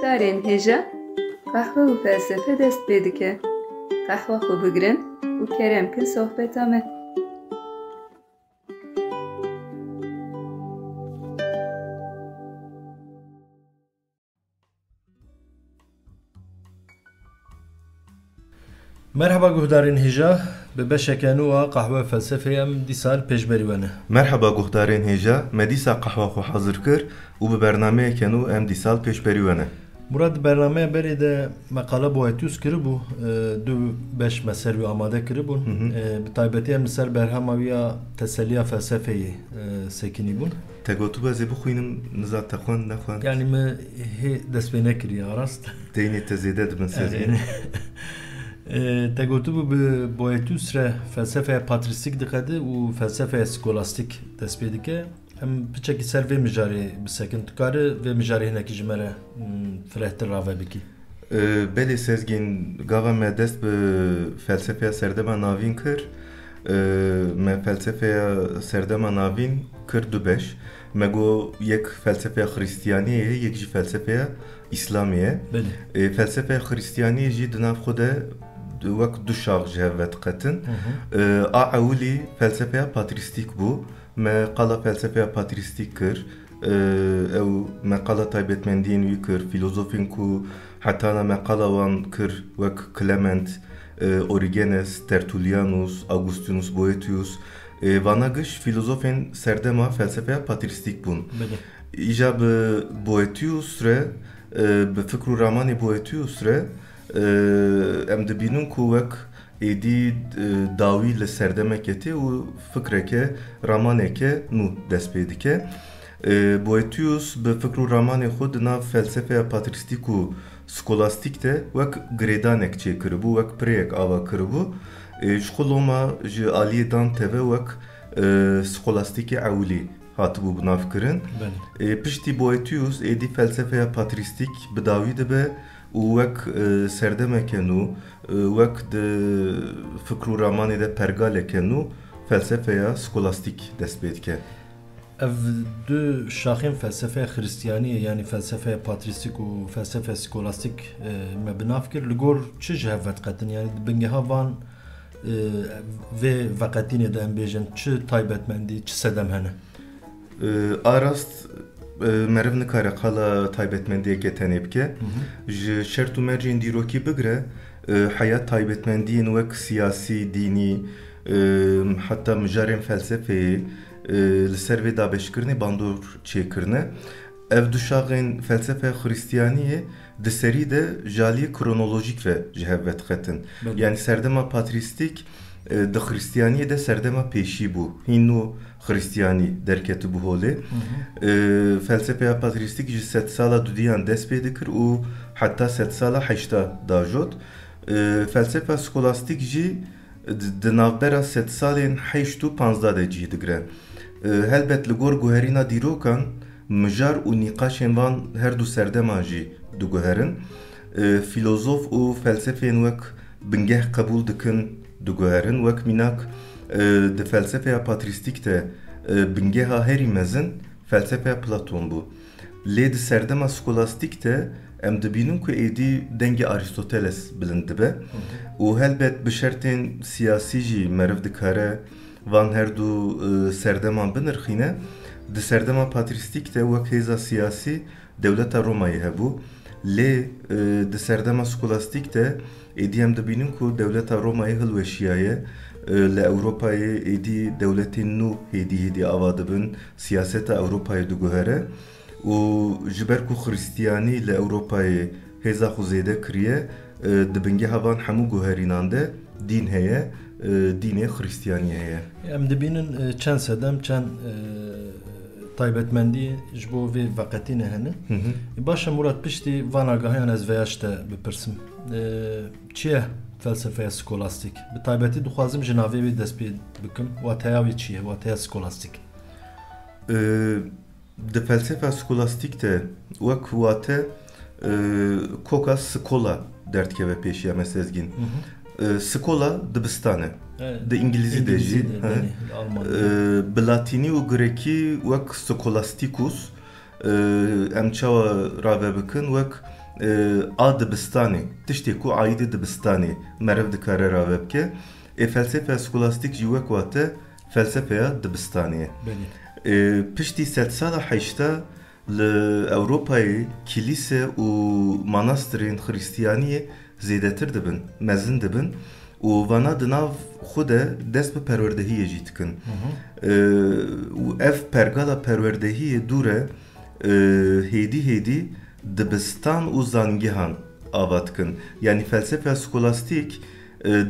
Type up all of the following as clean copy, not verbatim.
guhdarên hêja qehwe û felsefe dest pê dike. Qehwa xwe bigirin û kerem kin sohbeta me. Merhaba guhdarên hêja, bi beşeke nû a qehwe felsefeyê em dîsal pêşberî we ne. Merhaba guhdarên hêja, me dîsa qehwa xwe hazir kir û bi bernameyeke nû em dîsal pêşberî we ne. Murad bernameya berê de meqale Boethius kiribû, du beş meser wî amade kiribûn. Bi taybetî em li ser berhema wî ya teselliya felsefeyê sekînîbûn. Te gotû ez ê bixwînim niza te xwend nexwend? Yani me hê dest pê nekiriye arast. Deynê te zêde dibin sezîn. Te gotûbû bi Boethius re felsefeya patristik diqede û felsefeya skolastik dest pê dike. Em piçekî ser vê mijarê bisekin. Tu karî vê mijarê hinekî ji me re firehtir rave bikî? Belê sezgîn, gava me dest bi felsefeya serdema navîn kir. Me felsefeya serdema navîn kir du beş. Me got yek felsefeya Xristiyaniyê ye, yek jî felsefeya İslamî ye. Felsefeya Xristiyaniyê jî di nav xwe de wek du şax ji hev ve diqetin. A ewilî felsefeya patristik bû. Me qala felsefeya patristik kir. Ew meqala taybetmendiyên wî kir. Filozofên ku hetana meqala wan kir wek Clement, Origenes, Tertullianus, Augustinus Boethius. Vana giş filozofên serdema felsefeya patristik bûn. Îja bi Boethius re, bi fikr û ramanê Boethius re em dibînin ku wek êdî dawî li serdemeke tê û fikreke, ramaneke nû dest pê dike. Boethius bi fikr û ramanê xwe di nav felsefeya patristik û skolastik de wek girêdanek çêkiribû, wek pirêyek ava kiribû. Ji xwe loma ji aliyê dan teve wek skolastikê ewilî hatibû bi nav kirin. Piştî Boethius êdî felsefeya patristik bi dawî dibe û wek serdemeke nû, wek di fikr û ramanê de pergaleke nû felsefeya skolastik dest pê dike. Ev du şaxên felsefeya Xristiyaniyê yani felsefeya patristik û felsefeya skolastik me bi nav kir, li gor çi ji hev ve diqetin? Yani di bingeha van vê veqetînê de em bêjin çi taybetmendî, çi sedem hene? Arast meriv nikare qala taybetmendiyeke tenê bike. Ji şert û mercên dîrokî bigire heyat taybetmendiyên wek siyasî, dînî, heta mijarên felsefeyê li ser vê dabeşkirinê bandor çêkirine. Ev du şaxên felsefeya Xristiyaniyê di serî de jaliyê kronolojîk ve ji hev ve diqetin. Yani serdema patristik di Xristiyaniyê de serdema pêşî bû. Hîn nû Xristiyanî derketibû holê. Felsefeya patristik ji sed sala dudiyan dest pê dikir û heta sed sala heşta dajot. Felsefeya skolastik jî di navbera sed salên heşt û panzda de cih digire. Helbet li gor guherîna dîrokan mijar û nîqaşên van her du serdema jî diguherin. Filozof û felsefeyên wek bingeh qebûl dikin diguherin. Wek mînak di felsefeya patristik de bingeha herî mezin felsefeya Platon bû. Lê di serdema skolastik de em dibînin ku êdî dengê Aristoteles bilind dibe û helbet bi şertên siyasî jî meriv dikare van her du serdeman binirxîne. Di serdema patristik de wek hêza siyasî dewleta Romayê hebû. Lê di serdema skolastik de êdî em dibînin ku dewleta Romayê hilweşiyaye. Li Ewropayê êdî dewletên nû hêdî ava dibin, siyaseta Ewropayê diguhere û ji ber ku Xristiyanî li Ewropayê hêza xwe zêde kiriye, di bingeha van hemû guherînan de dîn heye, dînê Xristiyanî heye. Em dibînin çend sedem, çend taybetmendî ji bo vê veqetînê hene. Baş Murat piştî van agahiyan ez veyaş te bipirsim. Çi ye felsefeya skolastik? Bi taybetî dixwazim ji navê wê dest pê bikim. Wateya wê çi ye? Wateya skolastik? Di felsefeya skolastik de wek wate koka skola derdkeve pêşiya me sezgîn. Skola dibistan e. Di İngilîzî de jî. Bi Latînî û Grekî wek skolastikus em çawa rave bikin wek a dibistanê tiştê ku aîdê dibistanê merev dikare rave bike felsefeya skolastik jî wek wate felsefeya dibistanê ye. Piştî sed sala heşta li Ewropayê kilîse û manastırên xristiyaniyê zêdetir dibin, mezin dibin û vana di nav xwe de dest bi perwerdehiyê jî dikin. û ev pergala perwerdehiyê dûr e hêdî dibistan û zanîngehan ava dikin. Yani felsefeya skolastik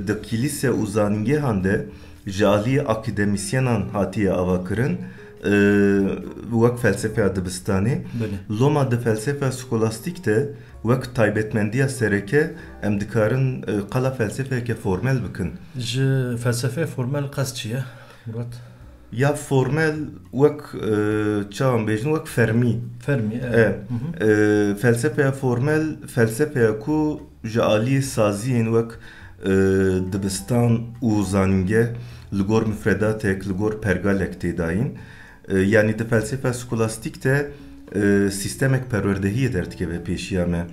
di kilîse û zanîngehan de ji aliyê akademisyenan hatiye ava kirin wek felsefeya dibistanê. Loma di felsefeya skolastik de wek taybetmendiya sereke em dikarin qala felsefeyeke formel bikin. Ji felsefeya formel qas çi ye Murat? Ya formel wek çawan bêjin wek fermî. Fermî. Felsefeya formel felsefeya ku ji aliyê saziyên wek dibistan û zanîngeh li gor mifredatek, li gor pergalek têdayîn. Yani di felsefeya skolastik de sistemek perwerdehiyê derdikeve pêşiya me.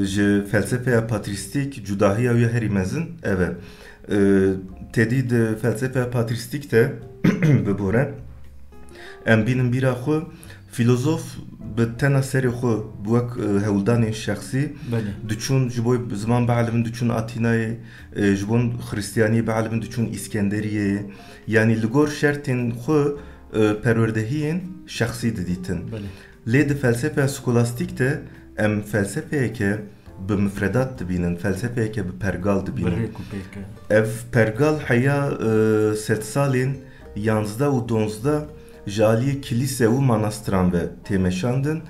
Ji felsefeya patristik cudahiya wî herî mezin ev e. Tedî di felsefeya patristik de bibore em bînin bîra xwe filozof bi tena serê xwe wek hewldanên şexsî diçûn ji bo ziman bielivin diçûn Atînayê, ji bo xristiyaniyê bielivin diçûn İskenderiyeyê. Yani li gor şertên xwe perwerdehiyên şexsî didîtin. Lê di felsefeya skolastik de em felsefeyeke bi mifredat dibînin, felsefeyeke bi pergal dibînin. Ev pergal heya sed salên 11 û 12 ji aliyê kilîse û manastiran ve têmeşandin.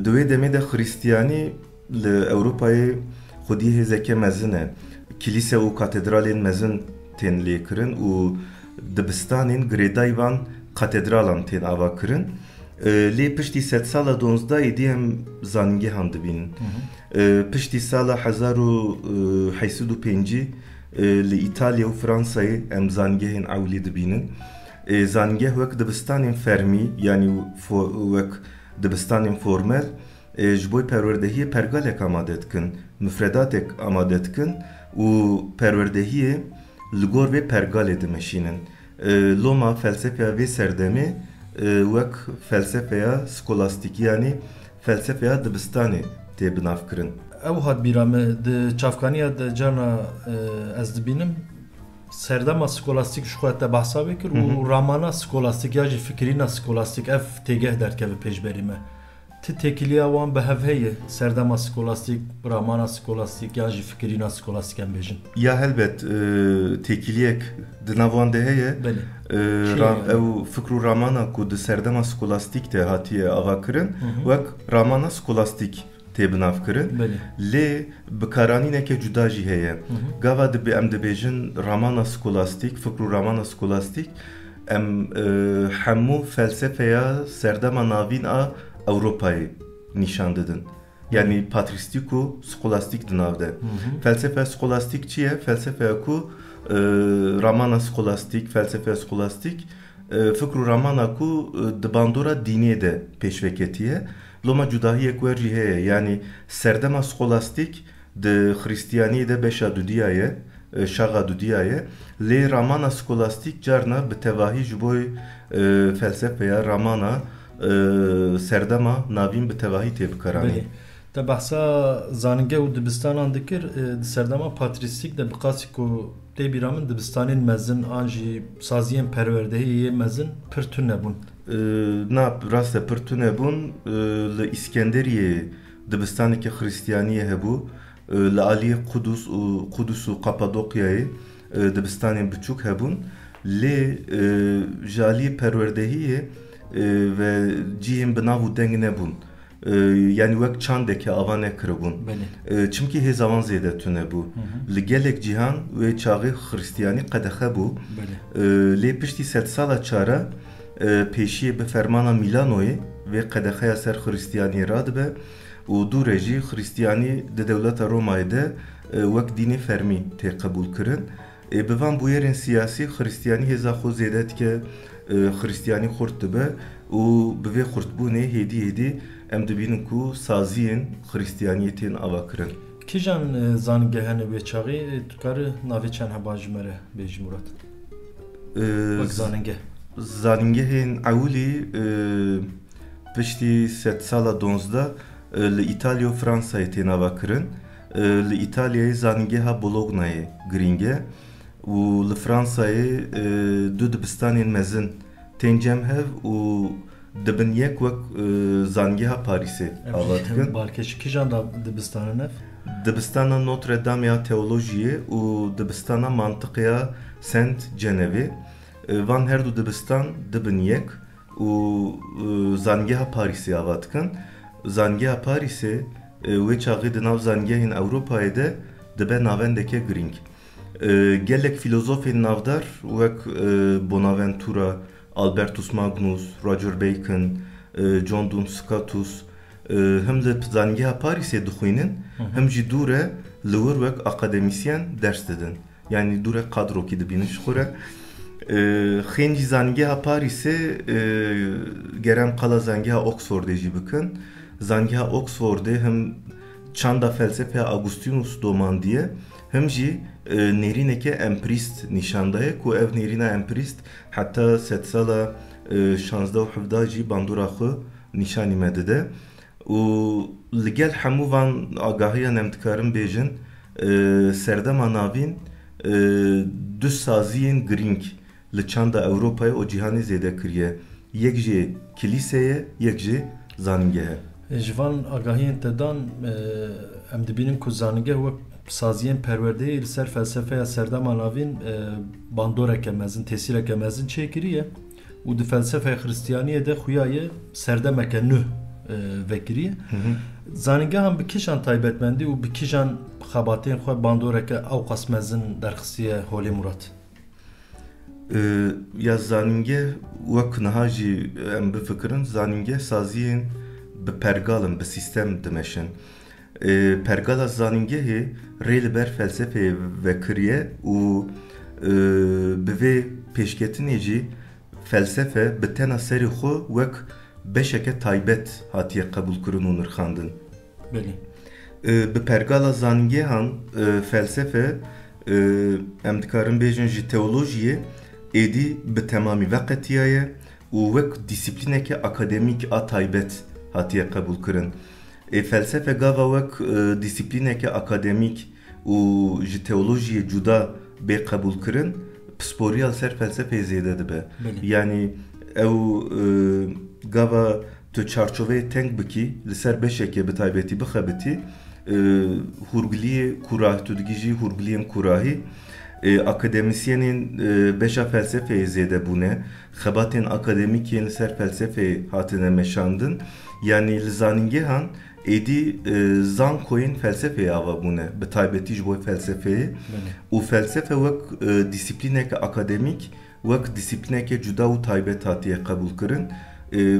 Di wê demê de xristiyanî li Ewropayê xwedî hêzeke mezin e. Kilîse û katedralên mezin tên lêkirin û dibistanên girêdayî van katedralan tên ava kirin. Lê piştî sed sala 12 êdî em zanîngehan dibînin. Piştî sala 1805 li İtalya û Fransayê em zanîngehên ewlî dibînin. Zanîngeh wek dibistanên fermî yani wek dibistanên formel ji bo perwerdehiyê pergalek amade dikin, mifredatek amade dikin û perwerdehiyê li gor vê pergalê dimeşînin. Loma felsefeya vê serdemê wek felsefeya skolastik yani felsefeya dibistanê tê binavkirin. Ew hat bîra me di çavkaniya de carna ez dibînim serdema skolastik ji xwe te behsa vekir û ramana skolastik ya jî fikirîna skolastik ev têgeh derkeve pêşberî me. Ti têkiliya wan bi hev heye serdema skolastik, ramana skolastik ya jî fikirîna skolastik em bêjin? Ya helbet têkiliyek di nav wan de heye. Ew fikr û ramana ku di serdema skolastik de hatiye ava kirin wek ramana skolastik tê binavkirin. Lê bikaranîneke cuda jî heye. Gava dibe em dibêjin ramana skolastik, fikr û ramana skolastik em hemû felsefeya serdema navîn a Ewropayê nîşan didin. Yani patristik û skolastik di nav de. Felsefe skolastik çi ye? Felsefeya ku ramana skolastik, felsefeya skolastik fikr û ramana ku di bandora dînê de pêşveketiye. Loma cudahiyek wer jî heye. Yani serdema skolastik di xristiyaniyê de beşa dudiya ye, şaxa dudiya ye. Lê ramana skolastik carna bi tevahî ji bo felsefeya ramana serdema navîn bi tevahî tê bikaranî. Te behsa zanîngeh û dibistanan dikir di serdema patristik de bi qasî ku tê bîra min dibistanên mezin an jî saziyên perwerdehiyê mezin pir tune bûn. Na rast e pir tune bûn. Li İskenderiyê dibistaneke xristiyaniyê hebû. Li aliyê Qudus û Kapadokyayê dibistanên biçûk hebûn. Lê ji aliyê perwerdehiyê ve cihên bi nav û deng nebûn. Yani wek çandeke ava nekiribûn. Çimkî hêzavan zêde tune bû. Li gelek cîhan wê çaxê xristiyanî qedexe bû. Lê piştî sed sala çara pêşiyê bi fermana Milanoyê vê qedexeya ser xristiyaniyê radibe û dûre jî xristiyanî di dewleta Romayê de wek dînê fermî tê qebûl kirin. Bivan bu yerin siyasi Hristiyani heza xo zedet ke Hristiyani xurt dibe û bi vê xurtbûnê hêdî em dibînin ku saziyên Hristiyaniyetin ava kirin. Kîjan zanîngehên wê çaxê tu karî navê çend heba ji me re bêjî Murat? Wek zanîngeh. Zanîngehên ewlî piştî sed sala 12 li İtalya û Fransayê tên ava kirin. Li İtalyayê zanîngeha Bolognayê giring e û li Fransayê du dibistanên mezin tên cem hev û dibin yek wek zanîngeha Parîsê ava dikin. Balkêş kîjan da dibistanin ev? Dibistana Notre Dame ya Teolojiyê û dibistana Mantıqya Saint Genevê. Van her du dibistan dibin yek û zanîngeha Parîsê ava dikin. Zanîngeha Parîsê wê çaxê di nav zanîngehên Ewropayê de dibe navendeke giring. Gelek filozofên navdar wek Bonaventura, Albertus Magnus, Roger Bacon, John Duns Scotus him li zanîngeha Parîsê dixwînin, him jî dûre li wir wek akademisyen ders didin. Yani dûre kadrokî dibînin ji xwe re. Xên jî zanîngeha Parîsê gerem qala zanîngeha Oxfordê jî bikin. Zanîngeha Oxfordê him çanda felsefeya Augustinus domandiye, him jî nêrîneke emprîst nîşandaye ku ev nêrîna emprîst heta sed sala 16 û 17 jî bandora xwe nîşanî me dide. û li gel hemû van agahiyan em dikarin bêjin serdema navîn du saziyên giring li çanda Ewropayê û cîhanê zêde kiriye. Yek jê kilîseye, yek jê zanîngehe. Ji van agahiyên te dan em dibînin ku zanîngeh wek saziyên perwerdeyê li ser felsefeya serdema navîn bandoreke mezin, tesîreke mezin çêkiriye û di felsefeya Hristiyaniyê de xuya ye serdemeke nû vekiriye. Zanîngehan bi kîjan taybetmendî û bi kîjan xebatên xwe bandoreke ew qas mezin derxistiye holê Murat? Ya zanîngeh wek niha jî em bifikirin, zanîngeh saziyên bi pergalin, bi sîstem dimeşin. Pergala zanîngehê rê li ber felsefeyê vekiriye û bi vê pêşketinê jî felsefe bi tena serê xwe wek beşeke taybet hatiye qebûl kirin û nirxandin. Bi pergala zanîngehan felsefe em dikarin bêjin ji teolojiyê êdî bi temamî veqetiyaye û wek dîsîplîneke akademîk a taybet hatiye qebûl kirin. Felsefe gava wek dîsîplîneke akademîk û ji teolojiyê cuda bê qebûl kirin, pisporiya ser felsefeyê zêde dibe. Yani ew gava tu çarçoveyê teng bikî li ser beşekê bi taybetî bixebitî hûrgiliyê kurahî tu digîjî hûrgiliyên kurahî akademisyenên beşa felsefeyê zêde bûne, xebatên akademîkên li ser felsefeyê hatine meşandin. Yani li zanîngehan êdî zan koyên felsefeyê ava bûne bi taybetî ji bo felsefeyê û felsefe wek dîsîplîneke akademîk wek dîsîplîneke cuda û taybet hatiye qebûl kirin.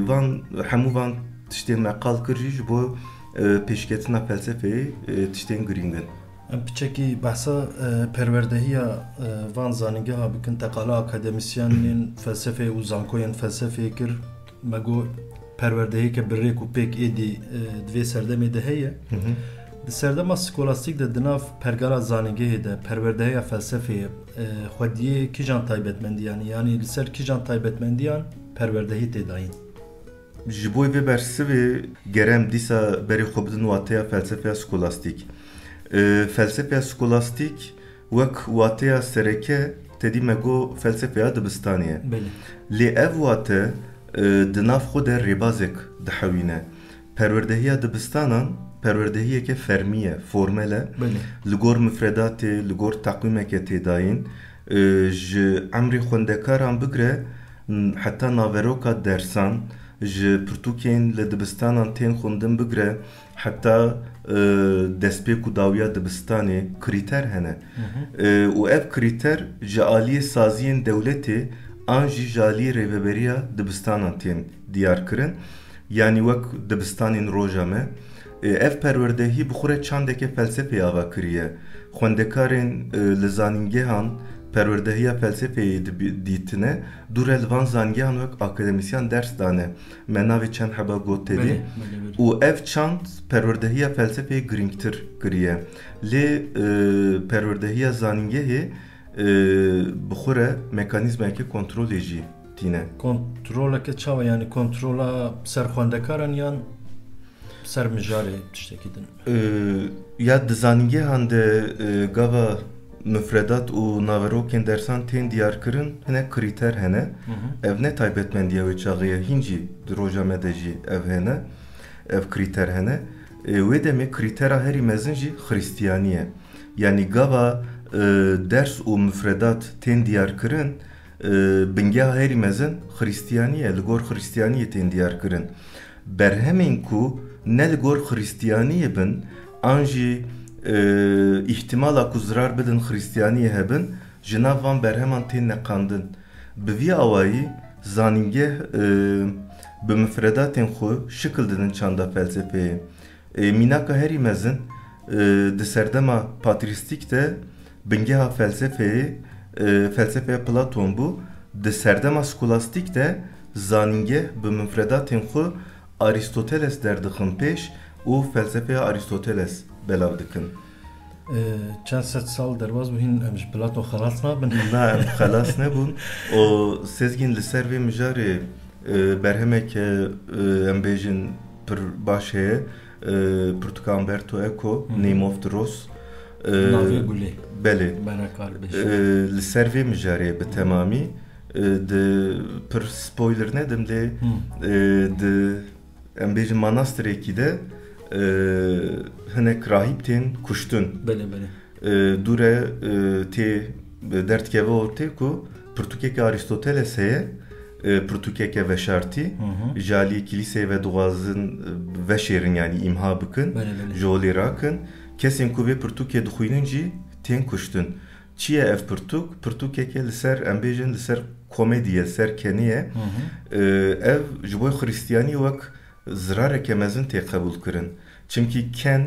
Van hemû van tiştên me qal kir jî ji bo pêşketina felsefeyê tiştên giringin. Em piçekî behsa perwerdehiya van zanîngeha bikin teqala akademisyenên felsefeyê û zankoyên felsefeyê kir me got perwerdehiyeke bi rêk û pêk êdî di vê serdemê de heye. Di serdema skolastik de di nav pergala zanîngehê de perwerdehiya felsefeyê xwediyê kîjan taybetmendiyan yani li ser kîjan taybetmendiyan perwerdehî tê dayîn? Ji bo vê bersivê gerem dîsa berê xwe bidin wateya felsefeya skolastik. Felsefeya skolastik wek wateya sereke tedî me got felsefeya dibistanê ye. Lê ev wate di nav xwe de rêbazek dihewîne. Perwerdehiya dibistanan perwerdehiyeke fermî ye, formel e. Li gor mifredatê, li gor teqwîmeke têdayîn ji emrê xwendekaran bigire heta naveroka dersan ji pirtûkên li dibistanan tên xwendin bigire heta destpêk û dawiya dibistanê krîter hene. û ev krîter ji aliyê saziyên dewletê an jî ji aliyê rêveberiya dibistanan tên diyar kirin. Yani wek dibistanên roja me ev perwerdehî bi xwe re çandeke felsefeyê ava kiriye. Xwendekarên li zanîngehan perverdehiya felsefeyi dîtine du relvan zangiyan wek akademisyen ders dane me navê çend heba got tedî û ev çand perverdehiya felsefeyê girîngtir kiriye lê perverdehiya zanîngehê bi xwe re mekanîzmeke kontrolê jî tîne. Kontroleke çawa yani kontrola ser xwendekaran yan ser mijarê tiştekî din? Ya di zanîngehan de gava müfredat û naverokên dersan tên diyarkirin hinek krîter hene. Ev ne taybetmendiya wê çaxê ye hîn jî di roja me de jî ev hene. Ev krîter hene. Wê demê krîtera herî mezin jî xrîstiyanî ye. Yani gava ders û müfredat tên diyarkirin bingeha herî mezin xrîstiyanî ye. Li gor xrîstiyaniyê tên diyarkirin. Berhemên ku ne li gor xrîstiyaniyê bin an jî ihtimala ku zirar bidin xrîstiyaniyê hebin ji nav van berheman tên neqandin. Bi vî awayî zanîngeh bi müfredatên xwe şikil didin çanda felsefeyê. Mînaka herî mezin di serdema patristik de bingeha felsefeyê felsefeya Platon bû, di serdema skolastik de zanîngeh bi müfredatên xwe Aristoteles derdixin pêş û felsefeya Aristoteles belav dikin. Çend sed sal derbas bû hîn em ji Platon xelas nabin? Na em xelas nebûn. O sezgîn li ser vê mijarê berhemeke em bêjin pir baş heye Portugal Umberto Eco, Name of the Rose. Navê gulê. Belê. Benekar bêjin. Li ser vê mijarê bi temamî di pir spoiler nedim lê di em bêjin manastîrekî de hinek rahîb tên kuştin. Dûre tê derdkeve ortê ku pirtûkeke Aristoteles heye, pirtûkeke veşartî ji aliyê kilîseyê ve dixwazin veşêrin yani îmha bikin ji holê rakin. Kesên ku vê pirtûkê dixwînin jî tên kuştin. Çi ye ev pirtûk? Pirtûkeke li ser em bêjin li ser komediye, ser keniye. Ev ji bo xrîstiyanî wek zirareke mezin tê qebûl kirin. Çimkî ken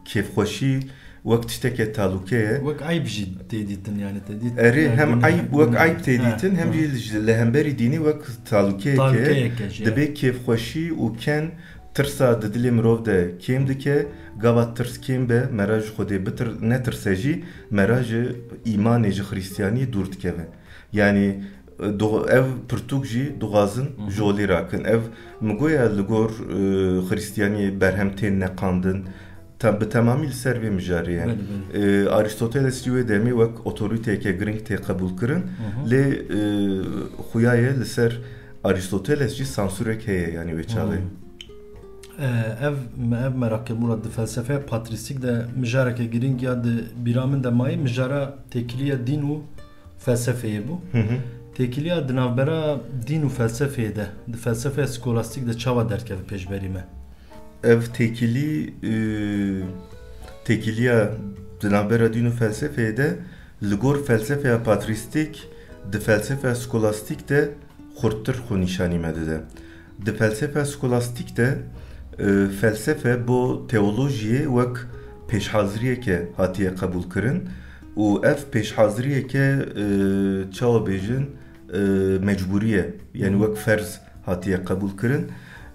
kêfxweşî wek tişteke talûke ye. Wek ayb jî tê dîtin yani tê Erê hem ayb wek ayb tê dîtin hem jî li hemberî dînî wek talûkeyeke dibe kêfxweşî û ken tirsa di dilê mirov de kêm dike, gava tirs kêm be mera ji Xwedê bitir netirse jî mera ji îmanê ji xrîstiyaniyê dûr dikeve. Yani ev pirtûk jî dixwazin ji holê rakin. Ev min goya li gor xrîstiyaniyê berhem tên neqandin bi temamî li ser vê mijarê ye. Aristoteles jî wê demê wek otorîteyeke giring tê qebûl kirin lê xuya ye li ser Aristoteles jî sansûrek heye yani wê çaxê. Ev merak kirbûna di felsefeya patristik de mijareke giring ya di bîra min de mayî mijara têkiliya dîn û felsefeyê bû. Têkiliya di navbera dîn û felsefeyê de di felsefeya skolastik de çawa derkeve pêşberî me? Ev têkiliya di navbera dîn û felsefeyê de li gor felsefeya patristik di felsefeya skolastik de xurttir xwe nîşanî me dide. Di felsefeya skolastik de felsefe bo teolojiyê wek pêşhaziriyeke hatiye qebûl kirin û ev pêşhaziriyeke çawa bêjin mecbûriye yani wek ferz hatiye qebûl kirin.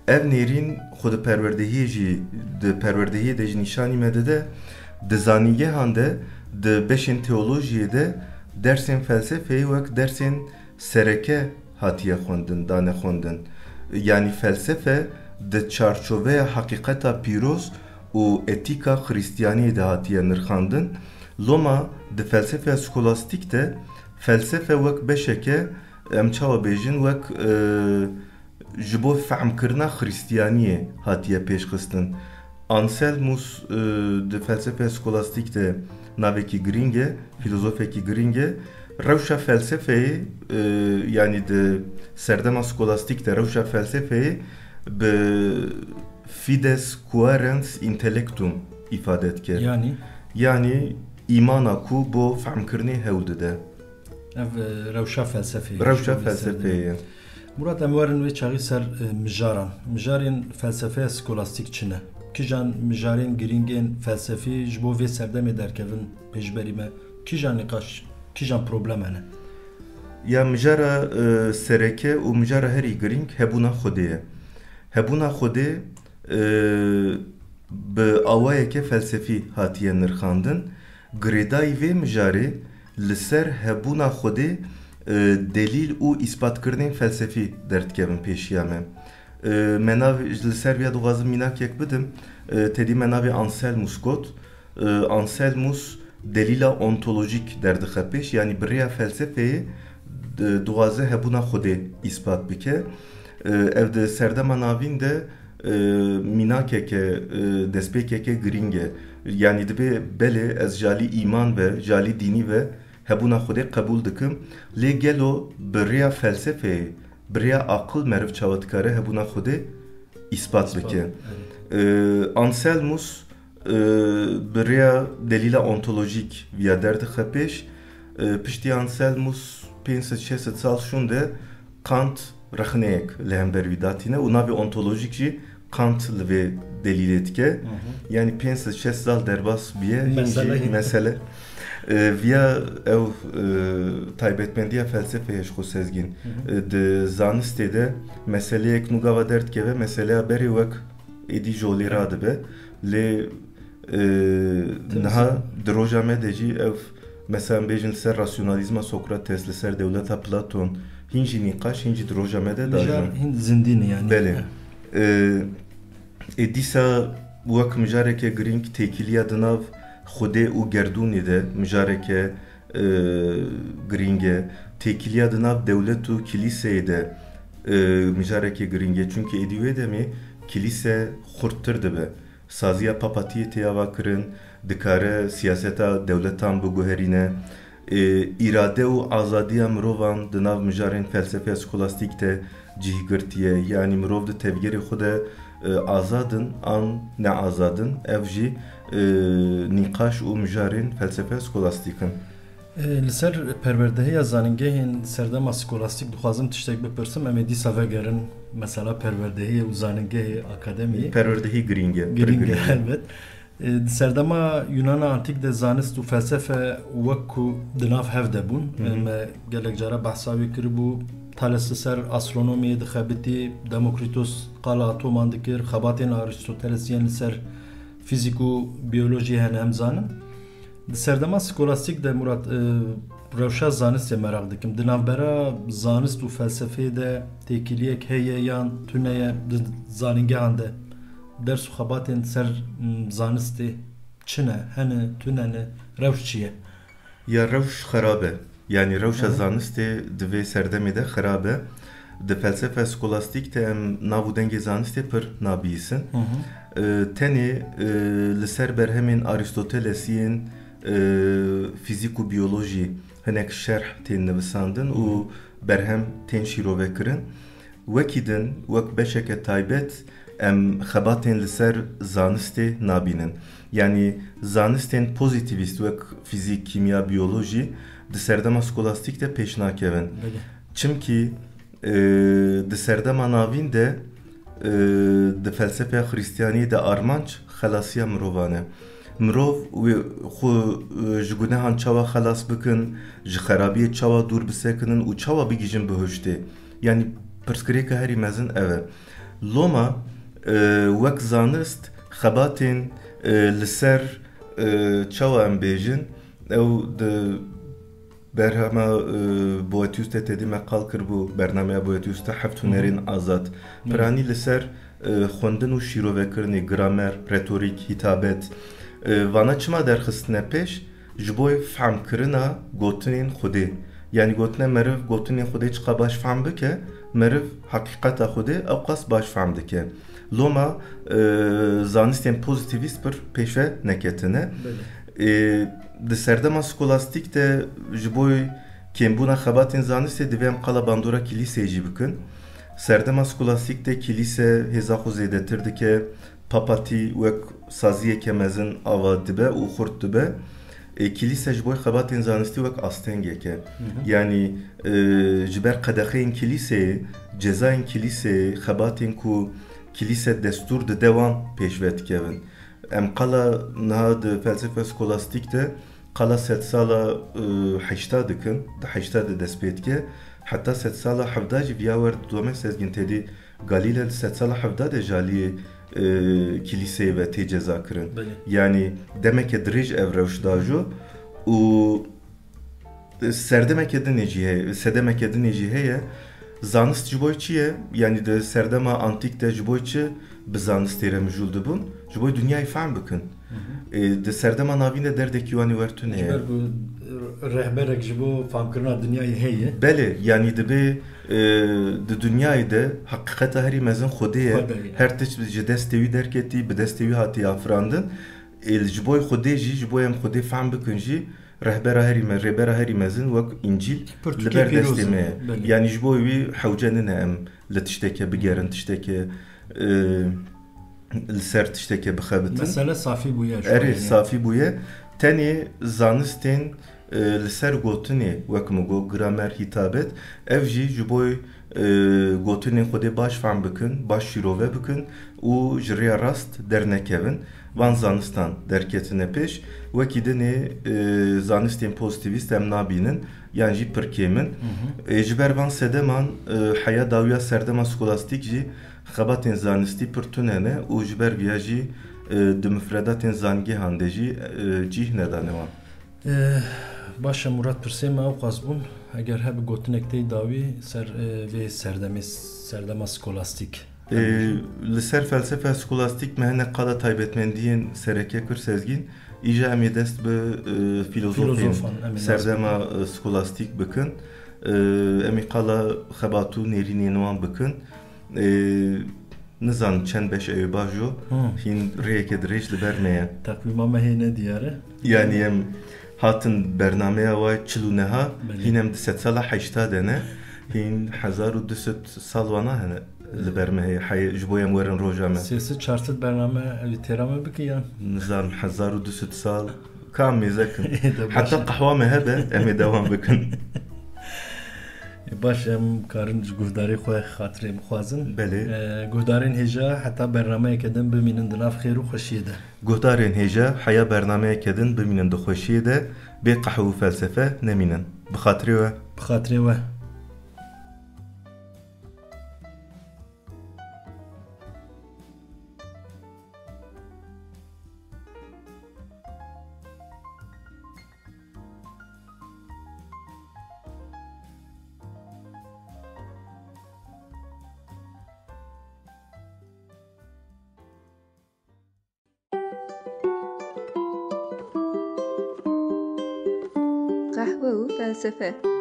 Ev nêrîn xwe di perwerdehiyê jî di perwerdehiyê de jî nîşanî me dide. Di zanîngehan de di beşên teolojiyê de dersên felsefeyê wek dersên sereke hatiye xwendin, dane xwendin. Yani felsefe di çarçoveya haqiqeta pîroz û etîka xrîstiyaniyê de hatiye nirxandin. Loma di felsefeya skolastik de felsefe wek beşeke em çawa bêjin wek ji bo fehmkirina xrîstiyaniyê hatiye pêşxistin. Anselmus di felsefeya skolastik de navekî giring e, filozofekî giring e. Rewşa felsefeyê yani di serdema skolastik de rewşa felsefeyê bi fides quaerens intellectum ifade dike. Yani îmana ku bo fehmkirinê hewl dide. Ev rewşa felsefeyê. Rewşa felsefeyê. Murat em werin wê çaxî ser mijaran. Mijarên felsefeya skolastik çi ne? Kîjan mijarên giringên felsefî ji bo vê serdemê derkevin pêşberî me? Kîjan nîqaş kîjan problemene Ya mijara sereke û mijara herî giring hebûna Xwedê ye. Hebûna Xwedê bi awayeke felsefî hatiye nirxandin. Girêdayî vê mijarê li ser hebûna Xwedê delîl û îspatkirinên felsefî derdikevin pêşiya me. Me navê li ser vêya dixwazim mînakek bidim. Tedî me navê Anselmus got. Anselmus delîla ontolojîk derdixe pêş, yanî bi rêya felsefeyê dixwaze hebûna Xwedê îspat bike. Ev di serdema navîn de mînakeke destpêkeke giring e. Yani dibe belê ez jalî îman ve jalî dînî ve hebûna Xwedê qebûl dikim. Lê gelo bi rêya felsefeyê, bi rêya aqil meriv çawa dikare hebûna Xwedê îspat bike. Anselmus bi rêya delîla ontolojîk viya derdixe pêş. Piştî Anselmus 500-600 sal şûn de Kant rexneyek li hember wî datîne û navê ontolojîk jî Kant li vê delîlê dike. Yani 500-600 sal derbas biye mesele. Viya ew taybetmendiya felsefeyê ji xwe sezgîn. Di zanistê de meseleyek nûgava derdikeve, meseleya berê wek êdî jolêra dibe. Lê niha di roja me de jî ev mesela bêjin li ser rasyonalîzma Sokrates, li ser dewleta Platon, hîn jî nîqaş, hîn jî di roja me de dajin. Hîn zindîn yani. Belê. Dîsa wek mijareke giring têkiliya di nav Xwedê û gerdûnê de mijareke giring e. Têkiliya di nav dewlet û kilîseyê de mijareke giring e. Çünkü êdî wê demê kilîse xurttir dibe. Saziya papatiyê tê ava kirin, dikare siyaseta dewletan biguherîne. İrade û azadiya mirovan di nav mijarên felsefeya skolastik de cihgirtiye. Yani mirov di tevgerê xwe de azadin an neazadin. Ev jî nîqaş û mijarên felsefeya skolastik in. Li ser perwerdehiya zanîngehên serdema skolastik dixwazim tiştek bipirsim, em ê dîsa vegerin mesela perwerdehiya û zanîngehê akademiyê. Perwerdehî giring e. Giring e elbet. Serdema Yunana Antik de zanist û felsefe wek ku di nav hev de bûn. Me gelek cara behsa wê kiribû. Thales li ser astronomiyê dixebitî, Demokritos qala atoman dikir, xebatên Aristotelesiyên li ser fîzik û biyolojî hene em zanin. Di serdema skolastik de Murat rewşa zanistê merak dikim. Di navbera zanist û felsefeyê de têkiliyek heye yan tuneye di zanîngehan de ders û xebatên ser zanistê çine, hene, tunene, rewş çi ye? Ya rewş xerab e. Yani rewşa zanistê di vê serdemê de xerab e. Di felsefe skolastik de em nav û dengê zanistê pir nabîsin. Tenê li ser berhemên Aristotelesiyên fîzik û biyolojî hinek şerh tên nivisandin û berhem tên şîrovekirin. Wekî din, wek beşeke taybet em xebatên li ser zanistê nabînin. Yani zanistên pozitivîst wek fîzik, kimya, biyolojî di serdema skolastik de pêş nakevin. Çimkî di serdema navîn de di felsefeya Xristiyaniyê de armanc xelasiya mirovan e. Mirov xwe ji gunehan çawa xelas bikin, ji xerabiyê çawa dûr bisekinin û çawa bigîjin bi hiştê. Yani pirsgirêka herî mezin ev e. Loma wek zanist xebatên li ser çawa em bêjin ew di berhema Boetîus de tedî me qal kirbû bernameya Boetîus de heft hunerên azad. Piranî li ser xwendin û şîrovekirinê, gramer, retorik, hitabet. Vana çima derxistine pêş ji bo fehmkirina gotinên Xwedê. Yani gotine meriv gotinên Xwedê çiqa baş fehm bike, meriv hakîqeta Xwedê ew qas baş fehm dike. Loma zanistên pozitivîst pir pêşve neketine. Di serdema skolastik de ji bo kêmbûna xebatên zanistê divê em qala bandora kilîseyê jî bikin. Serdema skolastik de kilîse hêza xwe zêdetir dike, papatî wek saziyeke mezin ava dibe û xurt dibe. Kilîse ji bo xebatên zanistî wek astengek e. Yani ji ber qedexeyên kilîseyê, cezayên kilîseyê, xebatên ku kilîse destûr di dewan pêşve dikevin. Em qala niha di felsefe skolastik de قالا 100 سالا 80 دکن ده 80 دست پید که حتی 100 سالا 70 جی بیاورد دومه سازگین تدی گالیل 100 سالا 70 جالی کلیسه و تی جزا کرن yani demek ki diriş evreş dajo u serdemek edin cihe sedemek edin ciheye zanist jiboyçiye yani de serdema antik de jiboyçi bizanist tere mevjud bun jiboy dünyayı fam bakın de serdema navine derdeki yani vertune rehberek jibo fam kırna dünyayı heye bele yani de be de dünyayı da hakikate heri mezin xudiye her teç bi destevi derk etti bi destevi hati afrandın jiboy xudi jiboy em xudi fam bakın ji rehbera heri mezin vak İncil liber desteme yani jiboy vi havcanına em letişteke bigerin tişteke لسر تشتكي بخابتن مثلا صافي بويا اري صافي بويا تاني زانستين لسر گوتني وكمو گرامر hitabet evji jiboy گوتني خودي باش فهم بكن باش شيروve بكن و جريا راست dernekevin van zanistan derketine peş vekidini zanistin pozitivist em nabinin yani ji perkemin jiber van sedeman haya dawiya serdema skolastik ji خباتين زانستي پرتوننه و جبر ویاجی دمفرداتين زانگی هندجی جیه ندانوان باشه مراد پرسیما او قصبون اگر هب گوتنکتی داوی سر و سردما سکولاستیک لسر فلسفه سکولاستیک مهنه قادا تایبتمندیین سرکه کر sezgin iyice emidest به filozofin serdema سکولاستیک بکن امی قالا خباتو نرینی نوان بکن نزان چند beş ev bajo hin reyke direş libermeye takvima mehine diyare yani em hatın bernameye ve çiluneha hinem 100 sala 80 dene hin 1200 salvana hani libermeye hay jboyem verin rojame sesi çartı bername terame bikiyan nizan 1200 sal kam mezakın hatta kahva mehebe em devam bakın باش ام کارن گهداری خو خاطر مخوازن بله گهدارین هجا حتی برنامه کدن ببینن دناف خیر و خوشیه ده گهدارین هجا حیا برنامه کدن ببینن دو خوشیه ده به قهوه و فلسفه نمینن بخاطری و قهوه و فلسفه